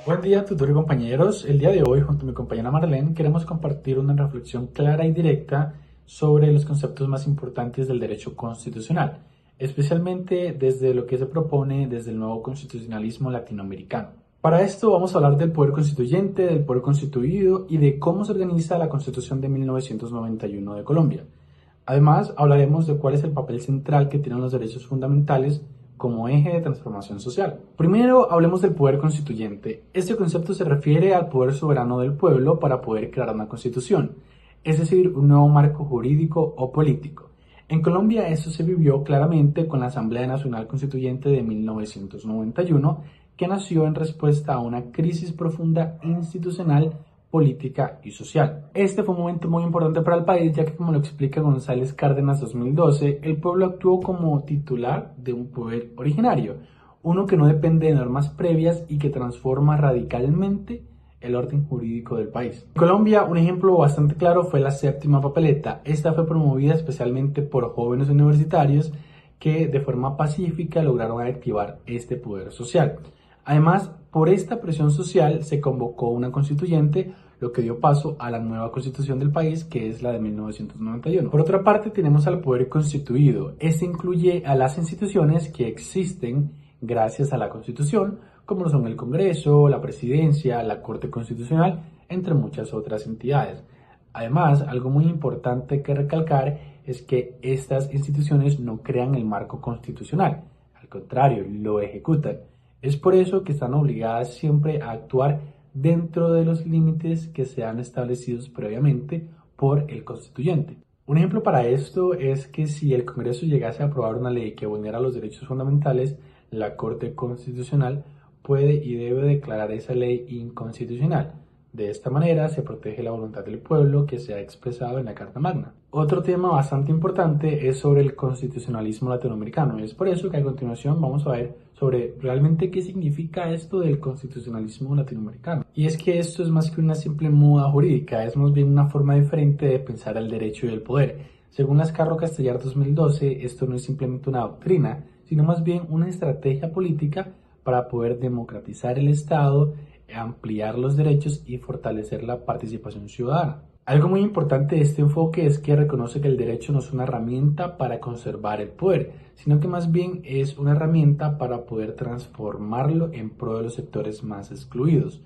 Buen día, tutor y compañeros. El día de hoy, junto a mi compañera Marlene, queremos compartir una reflexión clara y directa sobre los conceptos más importantes del derecho constitucional, especialmente desde lo que se propone desde el nuevo constitucionalismo latinoamericano. Para esto vamos a hablar del poder constituyente, del poder constituido y de cómo se organiza la Constitución de 1991 de Colombia. Además, hablaremos de cuál es el papel central que tienen los derechos fundamentales como eje de transformación social. Primero, hablemos del poder constituyente. Este concepto se refiere al poder soberano del pueblo para poder crear una constitución, es decir, un nuevo marco jurídico o político. En Colombia esto se vivió claramente con la Asamblea Nacional Constituyente de 1991, que nació en respuesta a una crisis profunda institucional, política y social. Este fue un momento muy importante para el país, ya que, como lo explica González Cárdenas 2012, el pueblo actuó como titular de un poder originario, uno que no depende de normas previas y que transforma radicalmente el orden jurídico del país. En Colombia, un ejemplo bastante claro fue la séptima papeleta. Esta fue promovida especialmente por jóvenes universitarios que de forma pacífica lograron activar este poder social. Además, por esta presión social se convocó una constituyente, lo que dio paso a la nueva constitución del país, que es la de 1991. Por otra parte, tenemos al poder constituido. Este incluye a las instituciones que existen gracias a la constitución, como lo son el Congreso, la Presidencia, la Corte Constitucional, entre muchas otras entidades. Además, algo muy importante que recalcar es que estas instituciones no crean el marco constitucional, al contrario, lo ejecutan. Es por eso que están obligadas siempre a actuar dentro de los límites que sean establecidos previamente por el constituyente. Un ejemplo para esto es que si el Congreso llegase a aprobar una ley que vulnera los derechos fundamentales, la Corte Constitucional puede y debe declarar esa ley inconstitucional. De esta manera se protege la voluntad del pueblo que se ha expresado en la Carta Magna. Otro tema bastante importante es sobre el constitucionalismo latinoamericano. Es por eso que a continuación vamos a ver sobre realmente qué significa esto del constitucionalismo latinoamericano. Y es que esto es más que una simple moda jurídica, es más bien una forma diferente de pensar el derecho y el poder. Según Lascarro Castellar 2012, esto no es simplemente una doctrina, sino más bien una estrategia política para poder democratizar el Estado, ampliar los derechos y fortalecer la participación ciudadana. Algo muy importante de este enfoque es que reconoce que el derecho no es una herramienta para conservar el poder, sino que más bien es una herramienta para poder transformarlo en pro de los sectores más excluidos.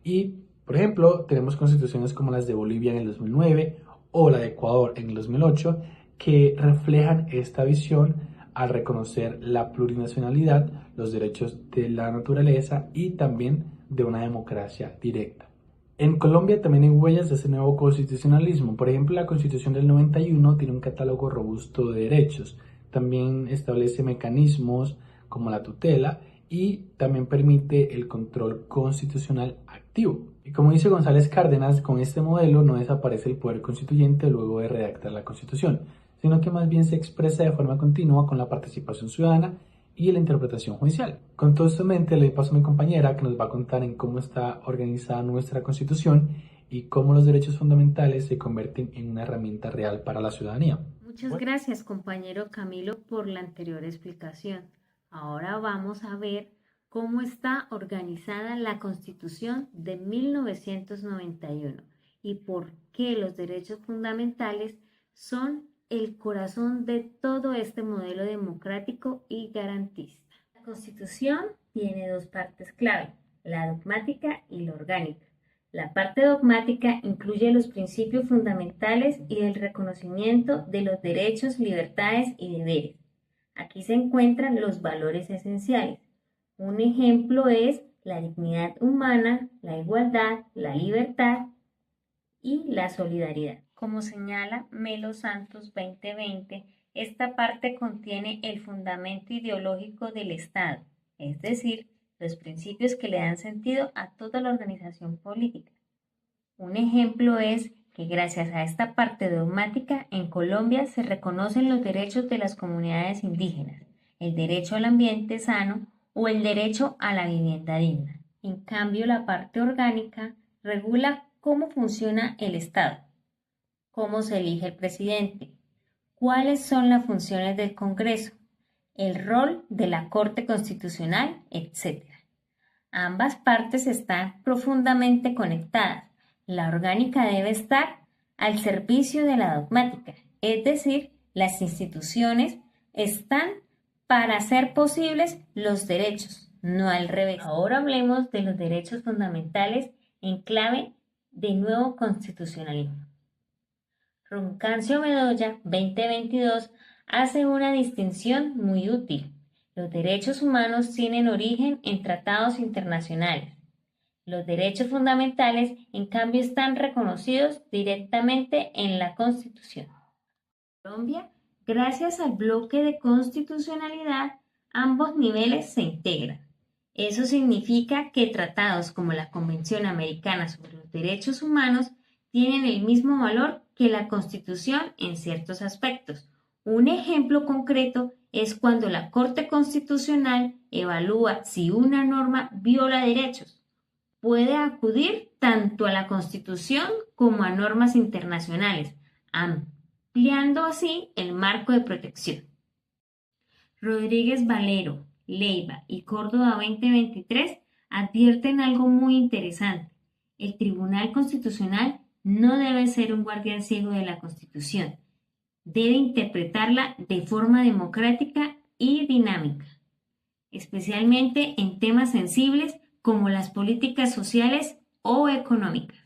Y, por ejemplo, tenemos constituciones como las de Bolivia en el 2009 o la de Ecuador en el 2008 que reflejan esta visión al reconocer la plurinacionalidad, los derechos de la naturaleza y también de una democracia directa. En Colombia también hay huellas de ese nuevo constitucionalismo. Por ejemplo, la Constitución del 91 tiene un catálogo robusto de derechos. También establece mecanismos como la tutela y también permite el control constitucional activo. Y como dice González Cárdenas, con este modelo no desaparece el poder constituyente luego de redactar la Constitución, sino que más bien se expresa de forma continua con la participación ciudadana y la interpretación judicial. Con todo esto en mente, le paso a mi compañera que nos va a contar en cómo está organizada nuestra Constitución y cómo los derechos fundamentales se convierten en una herramienta real para la ciudadanía. Muchas gracias, compañero Camilo, por la anterior explicación. Ahora vamos a ver cómo está organizada la Constitución de 1991 y por qué los derechos fundamentales son el corazón de todo este modelo democrático y garantista. La Constitución tiene dos partes clave, la dogmática y la orgánica. La parte dogmática incluye los principios fundamentales y el reconocimiento de los derechos, libertades y deberes. Aquí se encuentran los valores esenciales. Un ejemplo es la dignidad humana, la igualdad, la libertad y la solidaridad. Como señala Melo Santos 2020, esta parte contiene el fundamento ideológico del Estado, es decir, los principios que le dan sentido a toda la organización política. Un ejemplo es que gracias a esta parte dogmática en Colombia se reconocen los derechos de las comunidades indígenas, el derecho al ambiente sano o el derecho a la vivienda digna. En cambio, la parte orgánica regula cómo funciona el Estado, cómo se elige el presidente, cuáles son las funciones del Congreso, el rol de la Corte Constitucional, etc. Ambas partes están profundamente conectadas. La orgánica debe estar al servicio de la dogmática, es decir, las instituciones están para hacer posibles los derechos, no al revés. Ahora hablemos de los derechos fundamentales en clave de nuevo constitucionalismo. Roncancio Bedoya, 2022, hace una distinción muy útil. Los derechos humanos tienen origen en tratados internacionales. Los derechos fundamentales, en cambio, están reconocidos directamente en la Constitución. En Colombia, gracias al bloque de constitucionalidad, ambos niveles se integran. Eso significa que tratados como la Convención Americana sobre los Derechos Humanos tienen el mismo valor que la Constitución en ciertos aspectos. Un ejemplo concreto es cuando la Corte Constitucional evalúa si una norma viola derechos. Puede acudir tanto a la Constitución como a normas internacionales, ampliando así el marco de protección. Rodríguez Valero, Leiva y Córdoba 2023 advierten algo muy interesante. El Tribunal Constitucional no debe ser un guardián ciego de la Constitución. Debe interpretarla de forma democrática y dinámica, especialmente en temas sensibles como las políticas sociales o económicas.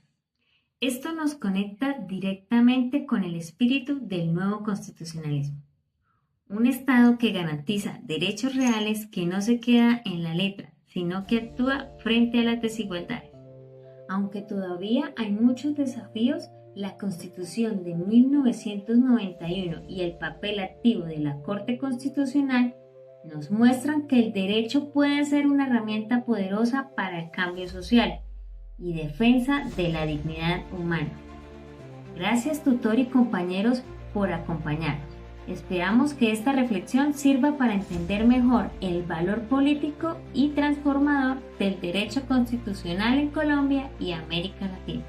Esto nos conecta directamente con el espíritu del nuevo constitucionalismo. Un Estado que garantiza derechos reales, que no se queda en la letra, sino que actúa frente a las desigualdades. Aunque todavía hay muchos desafíos, la Constitución de 1991 y el papel activo de la Corte Constitucional nos muestran que el derecho puede ser una herramienta poderosa para el cambio social y defensa de la dignidad humana. Gracias, tutor y compañeros, por acompañarnos. Esperamos que esta reflexión sirva para entender mejor el valor político y transformador del derecho constitucional en Colombia y América Latina.